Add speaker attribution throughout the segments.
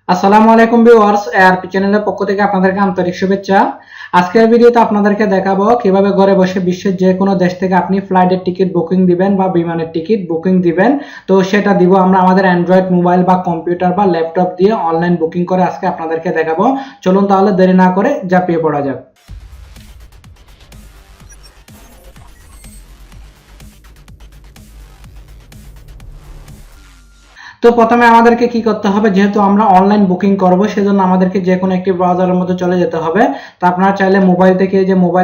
Speaker 1: আসসালামু আলাইকুম viewers, ARP চ্যানেলের পক্ষ থেকে আপনাদেরকে আন্তরিক শুভেচ্ছা। আজকের ভিডিওতে আপনাদেরকে দেখাবো কিভাবে ঘরে বসে বিশ্বের যে কোনো দেশ থেকে আপনি ফ্লাইটের টিকিট বুকিং দিবেন বা বিমানের টিকিট বুকিং দিবেন। তো সেটা দিব আমরা আমাদের অ্যান্ড্রয়েড মোবাইল বা কম্পিউটার বা ল্যাপটপ দিয়ে অনলাইন বুকিং করে আজকে আপনাদেরকে দেখাবো। চলুন তাহলে দেরি না করে ঝাঁপিয়ে পড়া যাক। তো প্রথমে আমাদেরকে কি করতে হবে, যেহেতু আমরা অনলাইন বুকিং করব সেজন্য আমাদেরকে যে কোনো একটি ব্রাউজারের মধ্যে চলে যেতে হবে। তো আপনারা চাইলে মোবাইল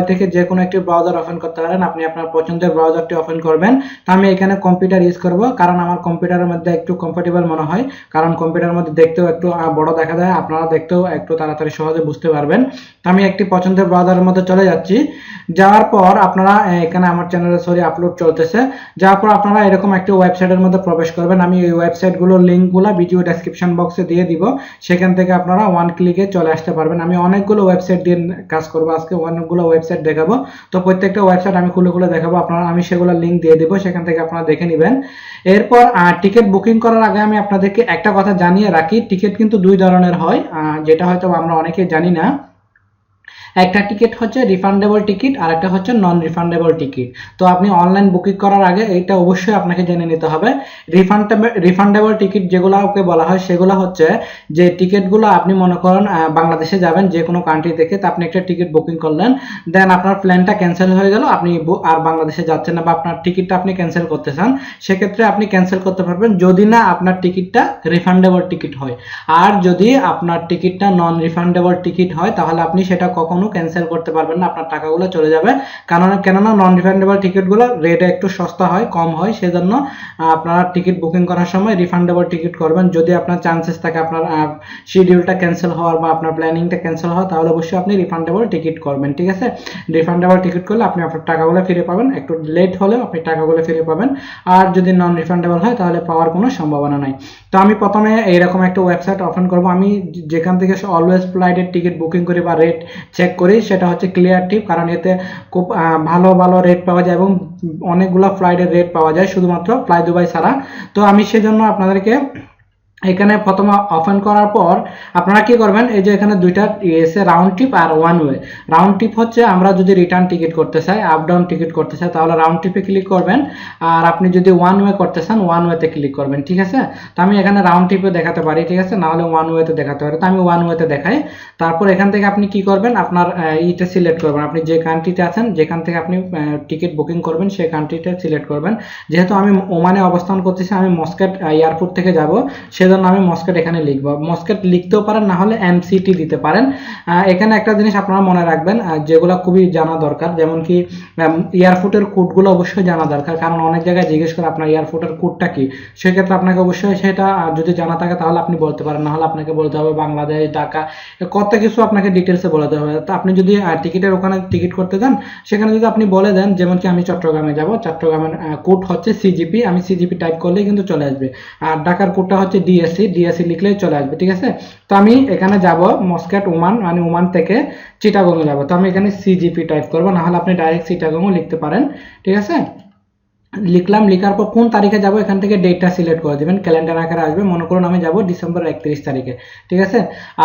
Speaker 1: থেকে যে কোনো একটি ব্রাউজার ওপেন করতে পারেন। আপনি আপনার পছন্দের ব্রাউজারটি ওপেন করবেন। তো আমি এখানে কম্পিউটার ইউজ করব, কারণ আমার কম্পিউটারের মধ্যে একটু কমফোর্টেবল মনে হয়, কারণ কম্পিউটারের মধ্যে দেখতেও একটু বড় দেখা যায়, আপনারা দেখতেও একটু তাড়াতাড়ি সহজে বুঝতে পারবেন। তো আমি একটি পছন্দের ব্রাউজারের মধ্যে চলে যাচ্ছি। যাওয়ার পর আপনারা এখানে আমার চ্যানেলে আপলোড চলতেছে। যাওয়ার পর আপনারা এরকম একটি ওয়েবসাইটের মধ্যে প্রবেশ করবেন। আমি এই ওয়েবসাইটগুলোর লিঙ্কগুলো ভিডিও ডেসক্রিপশন বক্সে দিয়ে দিব, সেখান থেকে আপনারা ওয়ান ক্লিকে চলে আসতে পারবেন। আমি অনেকগুলো ওয়েবসাইট দিয়ে কাজ করব আজকে, অনেকগুলো ওয়েবসাইট দেখাবো। তো প্রত্যেকটা ওয়েবসাইট আমি খুলে খুলে দেখাবো আপনারা, আমি সেগুলোর লিঙ্ক দিয়ে দিব, সেখান থেকে আপনারা দেখে নেবেন। এরপর টিকিট বুকিং করার আগে আমি আপনাদেরকে একটা কথা জানিয়ে রাখি, টিকিট কিন্তু দুই ধরনের হয়, যেটা হয়তো আমরা অনেকেই জানি না। একটা টিকিট হচ্ছে রিফান্ডেবল টিকিট আর একটা হচ্ছে নন রিফান্ডেবল টিকিট। তো আপনি অনলাইন বুকিং করার আগে এটা অবশ্যই আপনাকে জেনে নিতে হবে। রিফান্ডেবল টিকিট যেগুলোকে বলা হয় সেগুলো হচ্ছে যে টিকিটগুলো আপনি মনে করেন বাংলাদেশে যাবেন যে কোনো কান্ট্রি থেকে, তো আপনি একটা টিকিট বুকিং করলেন, দেন আপনার প্ল্যানটা ক্যান্সেল হয়ে গেল, আপনি আর বাংলাদেশে যাচ্ছেন না বা আপনার টিকিটটা আপনি ক্যান্সেল করতে চান, সেক্ষেত্রে আপনি ক্যান্সেল করতে পারবেন যদি না আপনার টিকিটটা রিফান্ডেবল টিকিট হয়। আর যদি আপনার টিকিটটা নন রিফান্ডেবল টিকিট হয় তাহলে আপনি সেটা কখনো ক্যান্সেল করতে পারবেন না, আপনার টাকাগুলো চলে যাবে। কেননা নন রিফান্ডেবল টিকিটগুলো রেটে একটু সস্তা হয়, কম হয়, সেজন্য আপনারা টিকিট বুকিং করার সময় রিফান্ডেবল টিকিট করবেন। যদি আপনার চান্সেস থাকে আপনার শিডিউলটা ক্যান্সেল হওয়ার বা আপনার প্ল্যানিংটা ক্যান্সেল হওয়ার, তাহলে অবশ্যই আপনি রিফান্ডেবল টিকিট করবেন, ঠিক আছে? রিফান্ডেবল টিকিট করলে আপনি আপনার টাকাগুলো ফিরে পাবেন, একটু লেট হলেও আপনি টাকাগুলো ফিরে পাবেন। আর যদি নন রিফান্ডেবল হয় তাহলে পাওয়ার কোনো সম্ভাবনা নাই। তো আমি প্রথমে এইরকম একটা ওয়েবসাইট ওপেন করব। আমি যেখান থেকে অলওয়েজ ফ্লাইটের টিকিট বুকিং করি বা রেট চেক করি সেটা হচ্ছে ক্লিয়ার টিপ, কারণ এতে খুব ভালো ভালো রেট পাওয়া যায় এবং অনেকগুলো ফ্লাইটের রেট পাওয়া যায় শুধুমাত্র ফ্লাই দুবাই ছাড়া। তো আমি সেজন্য আপনাদেরকে এখানে প্রথমে ওপেন করার পর আপনারা কি করবেন, এই যে এখানে দুইটা এসে রাউন্ড ট্রিপ আর ওয়ান ওয়ে। রাউন্ড ট্রিপ হচ্ছে আমরা যদি রিটার্ন টিকিট করতে চাই, আপ ডাউন টিকিট করতে চাই, তাহলে রাউন্ড ট্রিপে ক্লিক করবেন। আর আপনি যদি ওয়ান ওয়ে করতে চান ওয়ান ওয়েতে ক্লিক করবেন, ঠিক আছে? তো আমি এখানে রাউন্ড ট্রিপে দেখাতে পারি, ঠিক আছে, না হলে ওয়ান ওয়েতে দেখাতে পারি। তো আমি ওয়ান ওয়েতে দেখাই। তারপর এখান থেকে আপনি কি করবেন, আপনার ইটা সিলেক্ট করবেন, আপনি যে কান্ট্রিতে আছেন যেখান থেকে আপনি টিকিট বুকিং করবেন সেই কান্ট্রিটা সিলেক্ট করবেন। যেহেতু আমি ওমানে অবস্থান করতেছি, আমি মস্কেট এয়ারপোর্ট থেকে যাব, সেজন্য আমি মস্কেট এখানে লিখবো। মস্কেট লিখতেও পারেন, না হলে এমসিটি দিতে পারেন। এখানে একটা জিনিস আপনারা মনে রাখবেন, যেগুলো খুবই জানা দরকার, যেমন কি এয়ারপোর্টের কোডগুলো অবশ্যই জানা দরকার, কারণ অনেক জায়গায় জিজ্ঞেস করে আপনার এয়ারপোর্টের কোডটা কি। সেক্ষেত্রে আপনাকে অবশ্যই সেটা যদি জানা থাকে তাহলে আপনি বলতে পারেন, না হলে আপনাকে বলতে হবে বাংলাদেশ, ঢাকা, কত কিছু আপনাকে ডিটেলসে বলতে হবে। তো আপনি যদি টিকিটের ওখানে টিকিট করতে যান, সেখানে যদি আপনি বলে দেন, যেমন কি আমি চট্টগ্রামে যাব, চট্টগ্রামের কোড হচ্ছে সিজিপি, আমি সিজিপি টাইপ করলেই কিন্তু চলে আসবে। আর ঢাকার কোডটা হচ্ছে ডিএসসি লিখলেই চলে আসবে, ঠিক আছে? তো আমি এখানে যাব মস্কেট ওমান, মানে ওমান থেকে চিটাগং যাব। তো আমি এখানে সিজিপি টাইপ করব, না হলে আপনি ডাইরেক্ট চিটাগংও লিখতে পারেন, ঠিক আছে? লিখলাম, লিখার পর কোন তারিখে যাব এখান থেকে ডেটটা সিলেক্ট করে দিবেন, ক্যালেন্ডার আকারে আসবে। মনে করুন আমি যাব ডিসেম্বর 31 তারিখে, ঠিক আছে?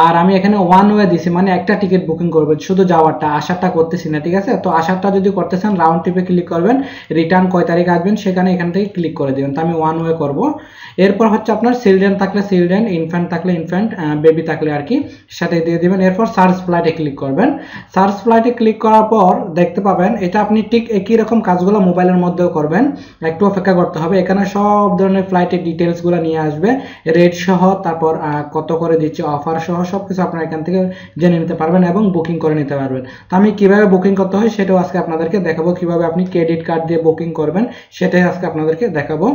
Speaker 1: আর আমি এখানে ওয়ান ওয়ে দিছি, মানে একটা টিকিট বুকিং করবেন, শুধু যাওয়ারটা, আসারটা করতেছি না, ঠিক আছে? তো আসারটা যদি করতে চান রাউন্ড ট্রিপে ক্লিক করবেন, রিটার্ন কয় তারিখে আসবেন সেখানে এখান থেকে ক্লিক করে দিবেন। তো আমি ওয়ান ওয়ে করব। এরপর হচ্ছে আপনার চিলড্রেন থাকলে চিলড্রেন, ইনফ্যান্ট থাকলে ইনফ্যান্ট, বেবি থাকলে আর কি সাথে দিয়ে দিবেন। এরপর সার্চ ফ্লাইটে ক্লিক করবেন। সার্চ ফ্লাইটে ক্লিক করার পর দেখতে পাবেন এটা আপনি ঠিক একই রকম কাজগুলো মোবাইলের মধ্যেও করবেন, একটু অপেক্ষা করতে হবে। এখানে সব ধরনের ফ্লাইটের ডিটেলসগুলো নিয়ে আসবে, রেট সহ, তারপর কত করে দিচ্ছে অফার সহ সবকিছু আপনারা এখান থেকে জেনে নিতে পারবেন এবং বুকিং করে নিতে পারবেন। তো আমি কিভাবে বুকিং করতে হয় সেটাও আজকে আপনাদেরকে দেখাবো, কিভাবে আপনি ক্রেডিট কার্ড দিয়ে বুকিং করবেন সেটাই আজকে আপনাদেরকে দেখাবো।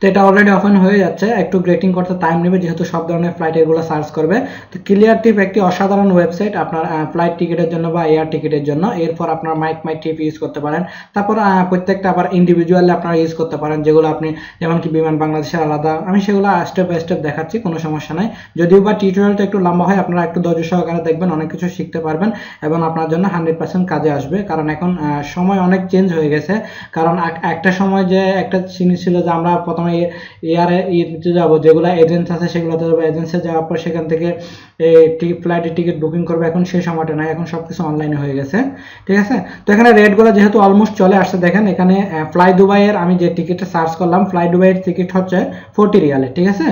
Speaker 1: তো এটা অলরেডি ওপেন হয়ে যাচ্ছে, একটু গ্রেটিং করতে টাইম নেবে যেহেতু সব ধরনের ফ্লাইট এগুলো সার্চ করবে। তো ক্লিয়ার টিপ একটি অসাধারণ ওয়েবসাইট আপনার ফ্লাইট টিকিটের জন্য বা এয়ার টিকিটের জন্য। এরপর আপনার মাই ট্রিপ ইউজ করতে পারেন। তারপর প্রত্যেকটা আবার ইন্ডিভিজুয়ালি আপনারা ইউজ করতে পারেন, যেগুলো আপনি যেমন কি বিমান বাংলাদেশের আলাদা, আমি সেগুলো স্টেপ বাই স্টেপ দেখাচ্ছি, কোনো সমস্যা নাই। যদিও বা টিউটোরিয়ালটা একটু লম্বা হয়, আপনারা একটু ধৈর্য সহকারে দেখবেন, অনেক কিছু শিখতে পারবেন এবং আপনার জন্য 100% কাজে আসবে। কারণ এখন সময় অনেক চেঞ্জ হয়ে গেছে, কারণ একটা সময় যে একটা জিনিস ছিল যে আমরা প্রথমে এয়ারে যাবো, যেগুলো এজেন্টস আছে সেগুলোতে যাবো, এজেন্সে যাওয়ার পর সেখান থেকে ফ্লাইটের টিকিট বুকিং করবো। এখন সেই সময়টা নাই, এখন সবকিছু অনলাইনে হয়ে গেছে, ঠিক আছে। তো এখানে রেটগুলো যেহেতু অলমোস্ট চলে আসছে, দেখেন এখানে ফ্লাই দুবাইয়ের আমি যে টিকিটটা সার্চ করলাম, ফ্লাই দুবাইয়ের টিকিট হচ্ছে 40 রিয়ালে, ঠিক আছে।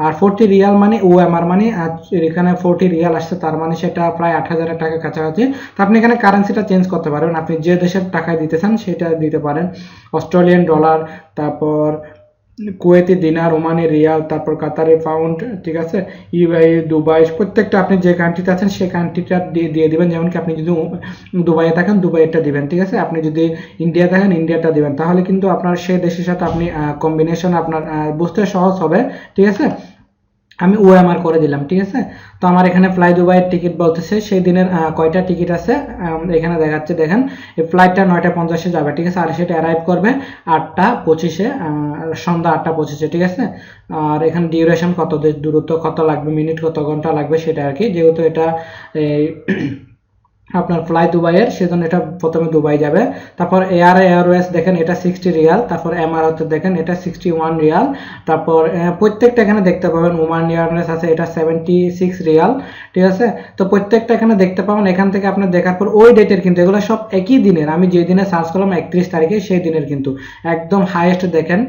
Speaker 1: আর 40 রিয়াল মানে ওএমআর মানে এখানে 40 রিয়াল আসছে, তার মানে সেটা প্রায় 8,000 টাকা কাছাকাছি। তো আপনি এখানে কারেন্সিটা চেঞ্জ করতে পারবেন, আপনি যে দেশের টাকায় দিতেছেন সেটা দিতে পারেন, অস্ট্রেলিয়ান ডলার, তারপর কুয়েতি দিনার, ওমানি রিয়াল, তারপর কাতারি পাউন্ড, ঠিক আছে, ইউএই, দুবাই, প্রত্যেকটা আপনি যে কান্ট্রিতে আছেন সেই কান্ট্রিটা দিয়ে দিবেন। যেমন কি আপনি যদি দুবাইয়ে থাকেন দুবাইটা দিবেন, ঠিক আছে। আপনি যদি ইন্ডিয়া থাকেন ইন্ডিয়াটা দিবেন, তাহলে কিন্তু আপনার সেই দেশের সাথে আপনি কম্বিনেশন আপনার বুঝতে সহজ হবে, ঠিক আছে। আমি ওএমআর করে দিলাম, ঠিক আছে। তো আমার এখানে ফ্লাই দুবাইয়ের টিকিট বলতেছে সেই দিনের কয়টা টিকিট আছে এখানে দেখাচ্ছে, দেখেন এই ফ্লাইটটা 9:50 যাবে, ঠিক আছে। আর সেটা অ্যারাইভ করবে 8:25, সন্ধ্যা 8:25, ঠিক আছে। আর এখানে ডিউরেশন কত, দূরত্ব কত লাগবে, মিনিট কত, ঘন্টা লাগবে সেটা আর কি, যেহেতু এটা আপনার ফ্লাই দুবাইয়ের, সেজন্য এটা প্রথমে দুবাই যাবে। তারপর এয়ারওয়েজ দেখেন এটা 60 রিয়াল, তারপর এমারাতে দেখেন এটা 61 রিয়াল, তারপর প্রত্যেকটা এখানে দেখতে পাবেন। ওমান এয়ারওয়েজ আছে এটা 76 রিয়াল, ঠিক আছে। তো প্রত্যেকটা এখানে দেখতে পাবেন, এখান থেকে আপনি দেখার পর ওই ডেটের, কিন্তু এগুলো সব একই দিনের, আমি যে দিনে সার্চ করলাম 31 তারিখে সেই দিনের, কিন্তু একদম হাইয়েস্ট দেখেন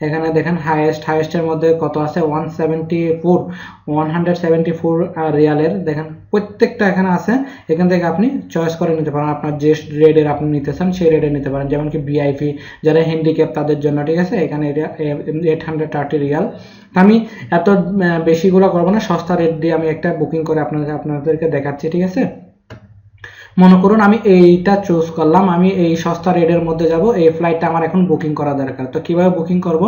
Speaker 1: এখানে, দেখেন হাইয়েস্টের মধ্যে কত আছে, 174 রিয়ালের, দেখেন প্রত্যেকটা এখানে আছে। এখান থেকে আপনি চয়েস করে নিতে পারেন, আপনার যে রেডের আপনি নিতে চান সেই রেডে নিতে পারেন, যেমন কি ভিআইপি যারা হ্যান্ডিক্যাপ তাদের জন্য, ঠিক আছে। এখানে এটা 830 রিয়াল। আমি এত বেশিগুলো করবো না, সস্তা রেট দিয়ে আমি একটা বুকিং করে আপনাদেরকে দেখাচ্ছি, ঠিক আছে। মনে করুন আমি এইটা চুজ করলাম, আমি এই সস্তা রেটের মধ্যে যাব, এই ফ্লাইটটা আমার এখন বুকিং করা দরকার। তো কিভাবে বুকিং করব,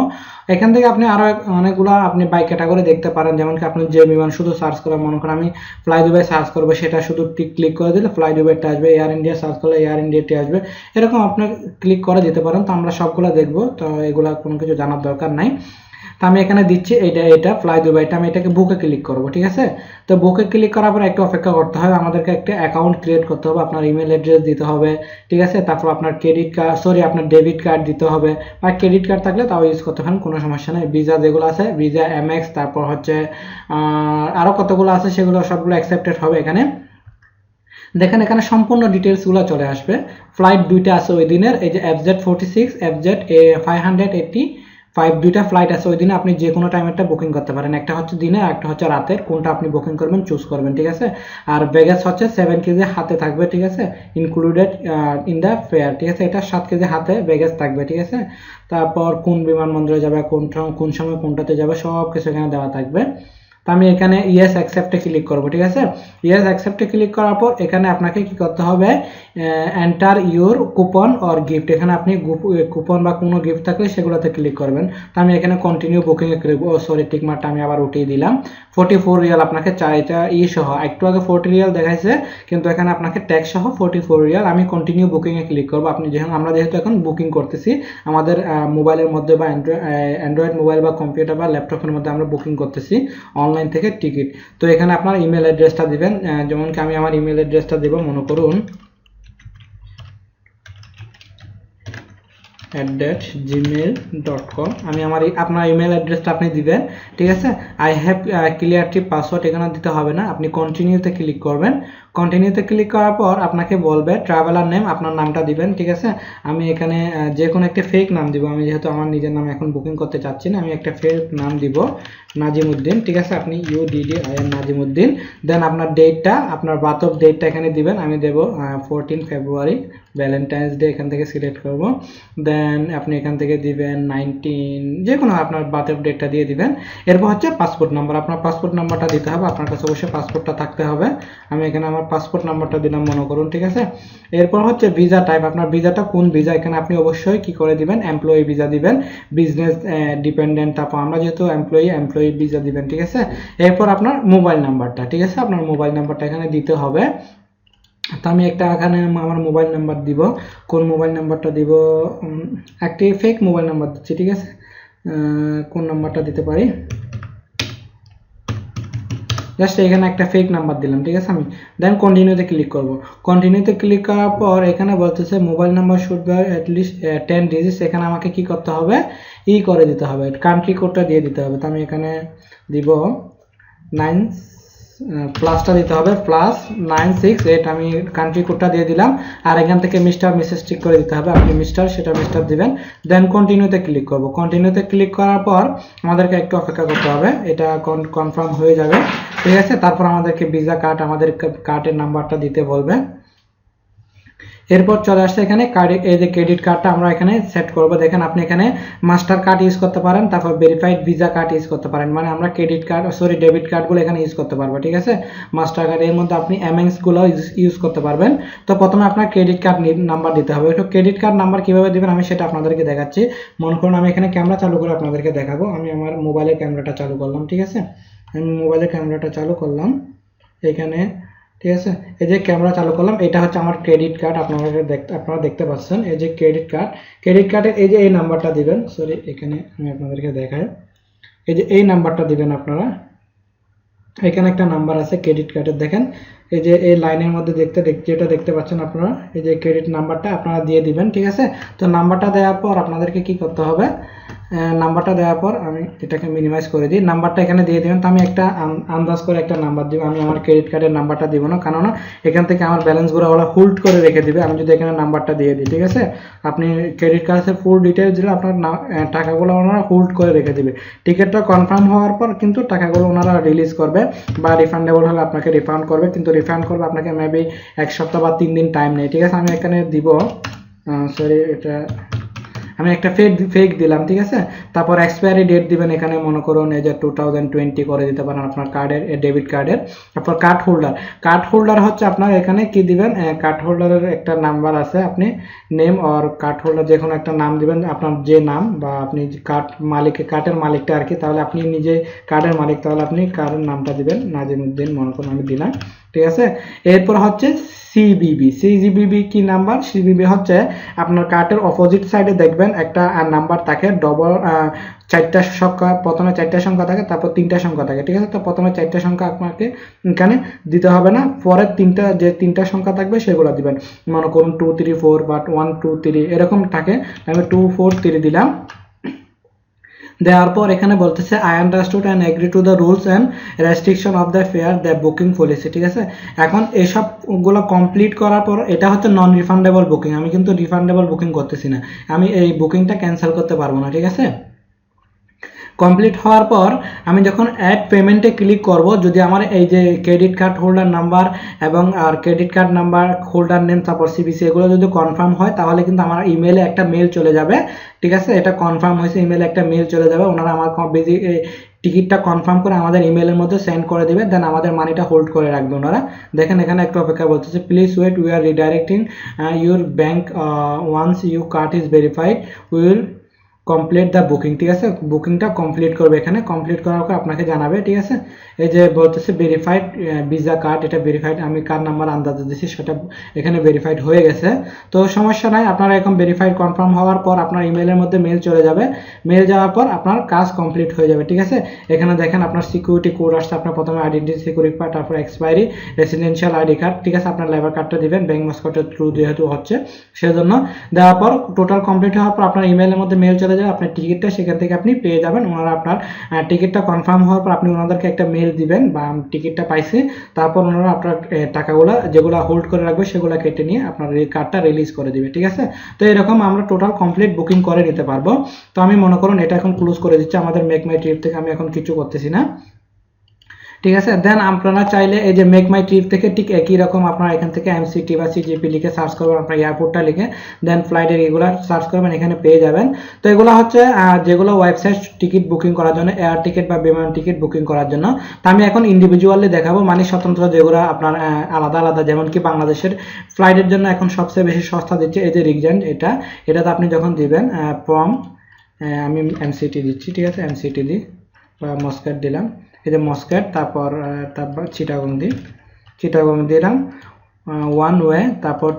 Speaker 1: এখান থেকে আপনি আরো অনেকগুলো আপনি বাই ক্যাটাগরি দেখতে পারেন, যেমন কি আপনি যে বিমান শুধু সার্চ করে, মনে করেন আমি ফ্লাই দুবাই সার্চ করবো, সেটা শুধু ক্লিক করে দিলে ফ্লাই দুবাইটা আসবে, এয়ার ইন্ডিয়া সার্চ করলে এয়ার ইন্ডিয়াটি আসবে, এরকম আপনি ক্লিক করে দিতে পারেন। তো আমরা সবগুলো দেখবো, তো এগুলা কোনো কিছু জানার দরকার নাই। তো আমি এখানে দিচ্ছি এটা ফ্লাই দুবাইটা, আমি এটাকে বুকে ক্লিক করব, ঠিক আছে। তো বুকে ক্লিক করার পর একটু অপেক্ষা করতে হবে, আমাদেরকে একটা অ্যাকাউন্ট ক্রিয়েট করতে হবে, আপনার ইমেল অ্যাড্রেস দিতে হবে, ঠিক আছে। তারপর আপনার আপনার ডেবিট কার্ড দিতে হবে, বা ক্রেডিট কার্ড থাকলে তাও ইউজ করতে পারেন, কোনো সমস্যা নেই। ভিসা যেগুলো আছে, ভিসা, এমএক্স, তারপর হচ্ছে আরও কতগুলো আছে, সেগুলো সবগুলো অ্যাকসেপ্টেড হবে এখানে। দেখেন এখানে সম্পূর্ণ ডিটেলসগুলো চলে আসবে। ফ্লাইট দুইটা আছে ওই দিনের, এই যে FZ46, FZ580, দুইটা ফ্লাইট আছে ওই দিনে, আপনি যে কোনো টাইমেরটা বুকিং করতে পারেন, একটা হচ্ছে দিনে আর একটা হচ্ছে রাতের, কোনটা আপনি বুকিং করবেন চুজ করবেন, ঠিক আছে। আর ব্যাগেজ হচ্ছে 7 কেজি হাতে থাকবে, ঠিক আছে, ইনক্লুডেড ইন দ্য ফেয়ার, ঠিক আছে। এটা 7 কেজি হাতে ব্যাগেজ থাকবে, ঠিক আছে। তারপর কোন বিমানবন্দরে যাবে, কোন সময় কোনটাতে যাবে, সব কিছু এখানে দেওয়া থাকবে। তো আমি এখানে ইয়েস অ্যাকসেপ্টে ক্লিক করব, ঠিক আছে। ইয়েস অ্যাকসেপ্টে ক্লিক করার পর এখানে আপনাকে কি করতে হবে, enter your coupon or gift, এখানে আপনি কুপন বা কোনো গিফট থাকলে সেগুলোতে ক্লিক করবেন। তো আমি এখানে কন্টিনিউ বুকিং এ ক্লিক, টিক মার্কটা আমি আবার উঠিয়ে দিলাম। 44 রিয়াল আপনাকে চাই, এটা সহ, একটু আগে 40 রিয়াল দেখাইছে, কিন্তু এখানে আপনাকে ট্যাক্স সহ 44 রিয়াল। আমি কন্টিনিউ বুকিং এ ক্লিক করব। আমরা যেহেতু এখন বুকিং করতেছি আমাদের মোবাইলের মধ্যে বা অ্যান্ড্রয়েড মোবাইল বা কম্পিউটার বা ল্যাপটপের মধ্যে আমরা বুকিং করতেছি অনলাইন থেকে টিকিট। তো এখানে আপনার ইমেল অ্যাড্রেসটা দিবেন, যেমন কি আমি আমার ইমেল অ্যাড্রেসটা দেব, মনে করুন @gmail.com। আমি আপনার ইমেল অ্যাড্রেসটা আপনি দিবেন, ঠিক আছে। আই হ্যাভ ক্লিয়ারটি পাসওয়ার্ড এখানে দিতে হবে না, আপনি কন্টিনিউতে ক্লিক করবেন। কন্টিনিউতে ক্লিক করার পর আপনাকে বলবে ট্রাভেলার নেম, আপনার নামটা দিবেন, ঠিক আছে। আমি এখানে যে কোনো একটা ফেক নাম দিব, আমি যেহেতু আমার নিজের নাম এখন বুকিং করতে চাচ্ছি না, আমি একটা ফেক নাম দিব, নাজিমুদ্দিন, ঠিক আছে। আপনি UDDIN নাজিমুদ্দিন। দেন আপনার ডেটটা, আপনার বার্থ অফ ডেটটা এখানে দিবেন, আমি দেব 14 ফেব্রুয়ারি, ভ্যালেন্টাইন্স ডে এখান থেকে সিলেক্ট করব। দেন আপনি এখান থেকে দিবেন 19, যে কোনো আপনার বার্থ অফ ডেটটা দিয়ে দিবেন। এরপর হচ্ছে পাসপোর্ট নাম্বার, আপনার পাসপোর্ট নাম্বারটা দিতে হবে, আপনার কাছে অবশ্যই পাসপোর্টটা থাকতে হবে। আমি এখানে আমার পাসপোর্ট নাম্বারটা দিলাম মনে করুন, ঠিক আছে। এরপর হচ্ছে ভিসা টাইপ, আপনার ভিসাটা কোন ভিসা, এখানে আপনি অবশ্যই কি করে দিবেন, এমপ্লয়ি ভিসা দিবেন, বিজনেস ডিপেন্ডেন্ট, তারপর আমরা যেহেতু এমপ্লয়ি ভিসা দিবেন, ঠিক আছে। এরপর আপনার মোবাইল নাম্বারটা, ঠিক আছে, আপনার মোবাইল নাম্বারটা এখানে দিতে হবে। তো আমি এখানে আমার মোবাইল নাম্বার দিব, কোন মোবাইল নাম্বারটা দিব, একটি ফেক মোবাইল নাম্বার দিচ্ছি, ঠিক আছে। কোন নাম্বারটা দিতে পারি, জাস্ট এখানে একটা ফেক নাম্বার দিলাম, ঠিক আছে। আমি দেন কন্টিনিউতে ক্লিক করব। কন্টিনিউতে ক্লিক করার পর এখানে বলতেছে mobile number should be at least 10 digits. এখানে আমাকে কি করতে হবে, করে দিতে হবে, কান্ট্রি কোডটা দিয়ে দিতে হবে। তো আমি এখানে দিব 9 প্লাসটা দিতে হবে, +968। আমি কান্ট্রি কোডটা দিয়ে দিলাম, আর এখান থেকে মিস্টার মিসেস ঠিক করে দিতে হবে। আপনি মিস্টার, সেটা মিস্টার দিবেন। দেন কন্টিনিউতে ক্লিক করব। কন্টিনিউতে ক্লিক করার পর আমাদেরকে একটু অপেক্ষা করতে হবে, এটা কনফার্ম হয়ে যাবে, ঠিক আছে। তারপর আমাদেরকে ভিসা কার্ড, আমাদের কার্ডের নাম্বারটা দিতে বলবে। এরপর চলে আসছে এখানে কার্ড, এই যে ক্রেডিট কার্ডটা আমরা এখানে সেট করব। দেখেন আপনি এখানে মাস্টার কার্ড ইউজ করতে পারেন, তারপর ভেরিফাইড ভিসা কার্ড ইউজ করতে পারেন, মানে আমরা ক্রেডিট কার্ড ডেবিট কার্ডগুলো এখানে ইউজ করতে পারবো, ঠিক আছে। মাস্টার কার্ড এর মধ্যে আপনি এমএক্স গুলো ইউজ করতে পারবেন। তো প্রথমে আপনার ক্রেডিট কার্ড নাম্বার দিতে হবে। তো ক্রেডিট কার্ড নাম্বার কিভাবে দিবেন আমি সেটা আপনাদেরকে দেখাচ্ছি। মনে করুন আমি এখানে ক্যামেরা চালু করে আপনাদেরকে দেখাবো। আমি আমার মোবাইলের ক্যামেরাটা চালু করলাম, ঠিক আছে। আমি মোবাইলের ক্যামেরাটা চালু করলাম এখানে, ঠিক আছে। এই যে ক্যামেরা চালু করলাম, এটা হচ্ছে আমার ক্রেডিট কার্ড। আপনারা দেখতে পাচ্ছেন এই যে ক্রেডিট কার্ডের এই যে এই নাম্বারটা দিবেন। সরি, এখানে আমি আপনাদেরকে দেখাই। এই যে এই নাম্বারটা দিবেন আপনারা। এখানে একটা নাম্বার আছে ক্রেডিট কার্ডের, দেখেন এই যে এই লাইনের মধ্যে যেটা দেখতে পাচ্ছেন আপনারা, এই যে ক্রেডিট নাম্বারটা আপনারা দিয়ে দিবেন, ঠিক আছে। তো নাম্বারটা দেওয়ার পর আপনাদেরকে কি করতে হবে, নাম্বারটা দেওয়ার পর আমি এটাকে মিনিমাইজ করে দিই, নাম্বারটা এখানে দিয়ে দিবেন। তো আমি একটা আন্দাজ করে একটা নাম্বার দিব, আমি আমার ক্রেডিট কার্ডের নাম্বারটা দিব না, কারণ এখান থেকে আমার ব্যালেন্সগুলো ওরা হোল্ড করে রেখে দিবে আমি যদি এখানে নাম্বারটা দিয়ে দিই, ঠিক আছে। আপনি ক্রেডিট কার্ডের ফুল ডিটেলস দিলে আপনার টাকাগুলো ওনারা হোল্ড করে রেখে দিবে। টিকিটটা কনফার্ম হওয়ার পর কিন্তু টাকাগুলো ওনারা রিলিজ করবে, বা রিফান্ডেবল হলে আপনাকে রিফান্ড করবে, কিন্তু রিফান্ড করবে আপনাকে মেবি 1 সপ্তাহ বা 3 দিন টাইম নেই, ঠিক আছে। আমি এখানে দিব, সরি, এটা আমি একটা ফেক দিলাম, ঠিক আছে। তারপর এক্সপায়ারি ডেট দিবেন, এখানে মনে করুন এই যে 2020 করে দিতে পারেন আপনার কার্ডের, ডেবিট কার্ডের। তারপর কার্ড হোল্ডার হচ্ছে আপনার এখানে কি দিবেন, কার্ড হোল্ডারের একটা নাম্বার আছে, আপনি নেম অর কার্ড হোল্ডার যে কোনো একটা নাম দিবেন, আপনার যে নাম, বা আপনি কার্ডের মালিকটা আর কি, তাহলে আপনি নিজে কার্ডের মালিক, তাহলে আপনি কার্ডের নামটা দিবেন, নাজিমউদ্দিন মনে করুন আমি দিলাম, ঠিক আছে। এরপর হচ্ছে সিজিবিবি কি নাম্বার, সিজিবিবি হচ্ছে আপনার কার্ডের অপোজিট সাইডে দেখবেন একটা নাম্বার থাকে, ডবল 4টা সংখ্যা, প্রথমে 4টা সংখ্যা থাকে, তারপর 3টা সংখ্যা থাকে, ঠিক আছে। তো প্রথমে 4টা সংখ্যা আপনাকে এখানে দিতে হবে না, পরের যে 3টা সংখ্যা থাকবে সেগুলো দিবেন। মনে করুন 2 3 4 বা 1 2 3 এরকম থাকে, আমি 2 4 3 দিলাম। দেওয়ার পর এখানে বলতেছে I understood and agree to the rules and restriction of the fair the booking policy, ঠিক আছে। এখন এইসবগুলো কমপ্লিট করার পর এটা হচ্ছে নন রিফান্ডেবল বুকিং, আমি কিন্তু রিফান্ডেবল বুকিং করতেছি না, আমি এই বুকিংটা ক্যান্সেল করতে পারবো না, ঠিক আছে। কমপ্লিট হওয়ার পর আমি যখন অ্যাড পেমেন্টে ক্লিক করব, যদি আমার এই যে ক্রেডিট কার্ড হোল্ডার নাম্বার এবং আর credit card number, holder name, তারপর সিবিসি এগুলো যদি কনফার্ম হয়, তাহলে কিন্তু আমার ইমেলে একটা মেল চলে যাবে, ঠিক আছে। এটা কনফার্ম হয়েছে, ইমেলে একটা মেল চলে যাবে, ওনারা আমার টিকিটটা কনফার্ম করে আমাদের ইমেলের মধ্যে সেন্ড করে দেবে, দেন আমাদের মানিটা হোল্ড করে রাখবে ওনারা। দেখেন এখানে একটু অপেক্ষা বলতেছে, please wait, we are redirecting your bank once you card is verified will complete the booking, ঠিক আছে। বুকিংটা কমপ্লিট করবে, এখানে কমপ্লিট করার পর আপনাকে জানাবে, ঠিক আছে। এই যে বলতেছে ভেরিফাইড ভিসা কার্ড, এটা ভেরিফাইড, আমি কার নাম্বার আন্দাজ দিচ্ছি সেটা এখানে ভেরিফাইড হয়ে গেছে। তো সমস্যা নাই, আপনারা এখন ভেরিফাইড কনফার্ম হওয়ার পর আপনার ইমেলের মধ্যে মেল চলে যাবে, মেল যাওয়ার পর আপনার কাজ কমপ্লিট হয়ে যাবে, ঠিক আছে। এখানে দেখেন আপনার সিকিউরিটি কোড আসছে, আপনার প্রথমে আইডেন্টি সিকিউরিটি কার্ড, তারপর এক্সপায়ারি রেসিডেন্সিয়াল আইডি কার্ড, ঠিক আছে। আপনার লেবার কার্ডটা দিবেন, ব্যাংক মাস্কটের থ্রু যেহেতু হচ্ছে সেজন্য দেওয়ার পর টোটাল কমপ্লিট হওয়ার পর আপনার ইমেলের মধ্যে মেল চলে যাবে, আপনার টিকিটটা সেখান থেকে আপনি পেয়ে যাবেন। ওনারা আপনার টিকিটটা কনফার্ম হওয়ার পর আপনি ওনাদেরকে একটা মেল দিবেন বা টিকিটটা পাইছে, তারপর ওনারা আপনার টাকাগুলো যেগুলো হোল্ড করে রাখবে সেগুলো কেটে নিয়ে আপনার এই কার্ডটা রিলিজ করে দিবে, ঠিক আছে। তো এরকম আমরা টোটাল কমপ্লিট বুকিং করে নিতে পারবো। তো আমি মনে করুন এটা এখন ক্লোজ করে দিচ্ছি, আমাদের মেক মাই ট্রিপ থেকে আমি এখন কিছু করতেছি না, ঠিক আছে। দেন আপনারা চাইলে এই যে মেক মাই ট্রিপ থেকে ঠিক একই রকম আপনারা এখান থেকে এমসিটি বা সিজিপি লিখে সার্চ করবেন, আপনার এয়ারপোর্টটা লিখে, দেন ফ্লাইটের এগুলো সার্চ করবেন, এখানে পেয়ে যাবেন। তো এগুলো হচ্ছে যেগুলো ওয়েবসাইট টিকিট বুকিং করার জন্য, এয়ার টিকিট বা বিমান টিকিট বুকিং করার জন্য। তো আমি এখন ইন্ডিভিজুয়ালি দেখাবো, মানে স্বতন্ত্র যেগুলো আপনার আলাদা আলাদা, যেমন কি বাংলাদেশের ফ্লাইটের জন্য এখন সবচেয়ে বেশি সস্তা দিচ্ছে এই যে রিগজেন্ট, এটাতে আপনি যখন দিবেন ফ্রম, আমি এমসিটি দিচ্ছি, ঠিক আছে। এমসিটি দিই বা মস্কাট দিলাম, এই যে মস্কাট, তারপর চিটাগং দিলাম, ওয়ান ওয়ে, তারপর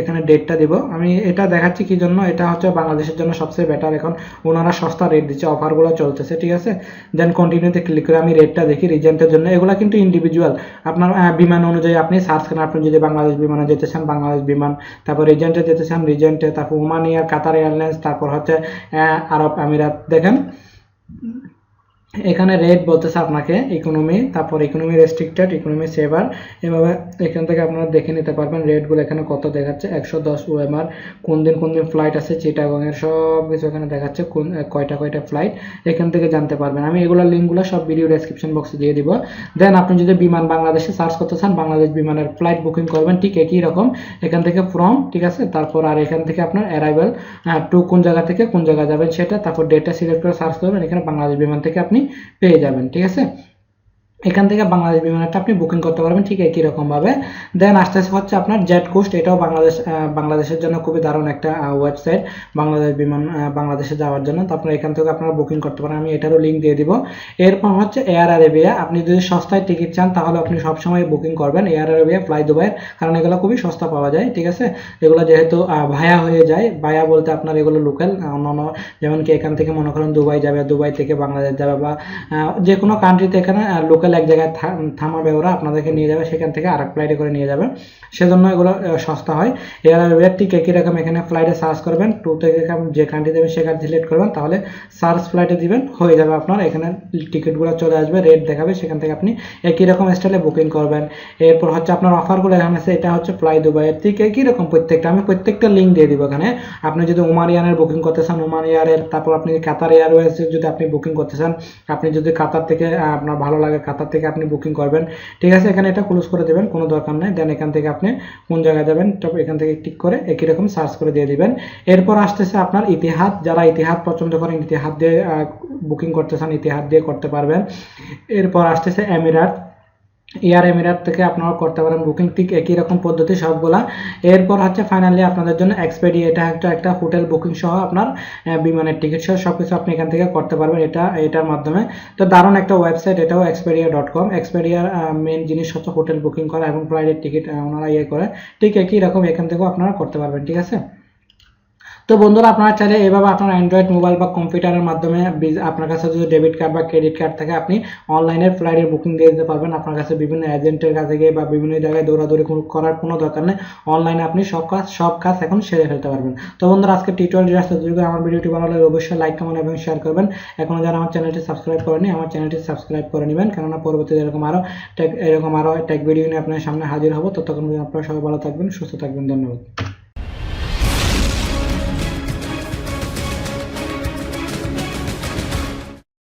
Speaker 1: এখানে ডেটটা দিব। আমি এটা দেখাচ্ছি কি জন্য, এটা হচ্ছে বাংলাদেশের জন্য সবচেয়ে বেটার, এখন ওনারা সস্তা রেট দিচ্ছে, অফারগুলো চলতেছে, ঠিক আছে। দেন কন্টিনিউতে ক্লিক করে আমি রেটটা দেখি রিজেন্টের জন্য। এগুলো কিন্তু ইন্ডিভিজুয়াল, আপনার বিমান অনুযায়ী আপনি সার্চ করেন। আপনি যদি বাংলাদেশ বিমানে যেতে চান বাংলাদেশ বিমান, তারপর রিজেন্টে যেতে চান রিজেন্টে, তারপর ওমান এয়ার, কাতার এয়ারলাইন্স, তারপর হচ্ছে আরব আমিরাত। দেখেন এখানে রেট বলতেছে আপনাকে ইকোনমি, তারপর ইকোনমি রেস্ট্রিক্টেড, ইকোনমি সেভার, এভাবে এখান থেকে আপনারা দেখে নিতে পারবেন রেটগুলো এখানে কত দেখাচ্ছে। 110 ওএমআর, কোন দিন ফ্লাইট আছে চিটাগং এর সব কিছু এখানে দেখাচ্ছে, কোন কয়টা ফ্লাইট এখান থেকে জানতে পারবেন। আমি এগুলোর লিঙ্কগুলো সব ভিডিও ডেসক্রিপশন বক্সে দিয়ে দিব। দেন আপনি যদি বিমান বাংলাদেশে সার্চ করতে চান, বাংলাদেশ বিমানের ফ্লাইট বুকিং করবেন ঠিক একই রকম, এখান থেকে ফ্রম, ঠিক আছে। তারপর আর এখান থেকে আপনার অ্যারাইভাল টু কোন জায়গা থেকে কোন জায়গায় যাবেন সেটা, তারপর ডেটা সিলেক্ট করে সার্চ করবেন, এখানে বাংলাদেশ বিমান থেকে আপনি পেয়ে যাবেন, ঠিক আছে। এখান থেকে বাংলাদেশ বিমানটা আপনি বুকিং করতে পারবেন ঠিক একই রকম ভাবে। দেন আস্তে আস্তে হচ্ছে আপনার জেট কোস্ট, এটাও বাংলাদেশের জন্য খুবই দারুণ একটা ওয়েবসাইট, বাংলাদেশ বিমান বাংলাদেশে যাওয়ার জন্য। তো আপনারা এখান থেকে আপনারা বুকিং করতে পারেন, আমি এটারও লিঙ্ক দিয়ে দিব। এরপর হচ্ছে এয়ার আরেবিয়া, আপনি যদি সস্তায় টিকিট চান তাহলে আপনি সবসময় বুকিং করবেন এয়ার আরেবিয়া, ফ্লাই দুবাইয়ের, কারণ এগুলো খুবই সস্তা পাওয়া যায়, ঠিক আছে। এগুলো যেহেতু ভায়া হয়ে যায়, ভায়া বলতে আপনার এগুলো লোকাল, অন্যান্য যেমন কি এখান থেকে মনে করেন দুবাই যাবে, দুবাই থেকে বাংলাদেশ যাবে, বা যে কোনো কান্ট্রিতে এখানে লোকাল এক জায়গায় থামাবে, ওরা আপনাদেরকে নিয়ে যাবে, সেখান থেকে আরেক ফ্লাইটে করে নিয়ে যাবে, সেজন্য এগুলো সস্তা হয়। এয়ার আরেবিয়া ঠিক একই রকম, এখানে ফ্লাইটে সার্চ করবেন, টু থেকে যে কান্ট্রি দেবেন সে কান্ট্রি সিলেক্ট করবেন, তাহলে সার্চ ফ্লাইটে দিবেন, হয়ে যাবে আপনার এখানে টিকিটগুলো চলে আসবে, রেট দেখাবে, সেখান থেকে আপনি একই রকম স্টাইলে বুকিং করবেন। এরপর হচ্ছে আপনার অফারগুলো এখানে আছে, এটা হচ্ছে ফ্লাই দুবাইয়ের ঠিক একই রকম প্রত্যেকটা, আমি প্রত্যেকটা লিঙ্ক দিয়ে দিব এখানে। আপনি যদি ওমান এয়ারের বুকিং করতে চান ওমান এয়ারের, তারপর আপনি কাতার এয়ারওয়েজের যদি আপনি বুকিং করতে চান, আপনি যদি কাতার থেকে আপনার ভালো লাগে কাতার থেকে আপনি বুকিং করবেন, ঠিক আছে। এখানে এটা ক্লোজ করে দেবেন, কোনো দরকার নেই। দেন এখান থেকে আপনি কোন জায়গায় যাবেন তবে এখান থেকে টিক করে একই রকম সার্চ করে দিয়ে দিবেন। এরপর আসতেছে আপনার ইতিহাদ, যারা ইতিহাদ পছন্দ করেন ইতিহাদ দিয়ে বুকিং করতে চান ইতিহাদ দিয়ে করতে পারবেন। এরপর আসতেছে এমিরাত, এয়ার এমিরাত থেকে আপনারা করতে পারেন বুকিং ঠিক একই রকম পদ্ধতি সবগুলা। এরপর হচ্ছে ফাইনালি আপনাদের জন্য এক্সপেডিয়া, এটা একটা হোটেল বুকিং সহ আপনার বিমানের টিকিট সহ সবকিছু আপনি এখান থেকে করতে পারবেন এটার মাধ্যমে। তো দারুণ একটা ওয়েবসাইট, এটাও expedia.com। এক্সপেডিয়ার মেন জিনিস হচ্ছে হোটেল বুকিং করা এবং ফ্লাইটের টিকিট ওনারা করে, ঠিক একই রকম এখান থেকেও আপনারা করতে পারবেন, ঠিক আছে। তো বন্ধুরা আপনারা চাইলে এভাবে আপনার অ্যান্ড্রয়েড মোবাইল বা কম্পিউটারের মাধ্যমে আপনার কাছে যদি ডেবিট কার্ড বা ক্রেডিট কার্ড থাকে আপনি অনলাইনের ফ্লাইটের বুকিং দিয়ে দিতে পারবেন। আপনার কাছে বিভিন্ন এজেন্টের কাছে গিয়ে বা বিভিন্ন জায়গায় দৌড়াদৌড়ি করার কোনো দরকার নেই, অনলাইনে আপনি সব কাজ এখন সেরে ফেলতে পারবেন। তো বন্ধুরা আজকে টিউটোরিয়াল আসতে যদি আমার ভিডিওটি ভালো লাগে অবশ্যই লাইক কমেন্ট এবং শেয়ার করবেন। এখনো যারা আমার চ্যানেলটি সাবস্ক্রাইব করেনি আমার চ্যানেলটি সাবস্ক্রাইব করে নেবেন, কেননা পরবর্তীতে এরকম আরও টেক ভিডিও নিয়ে আপনার সামনে হাজির হব। ততক্ষণ আপনারা সবাই ভালো থাকবেন, সুস্থ থাকবেন, ধন্যবাদ।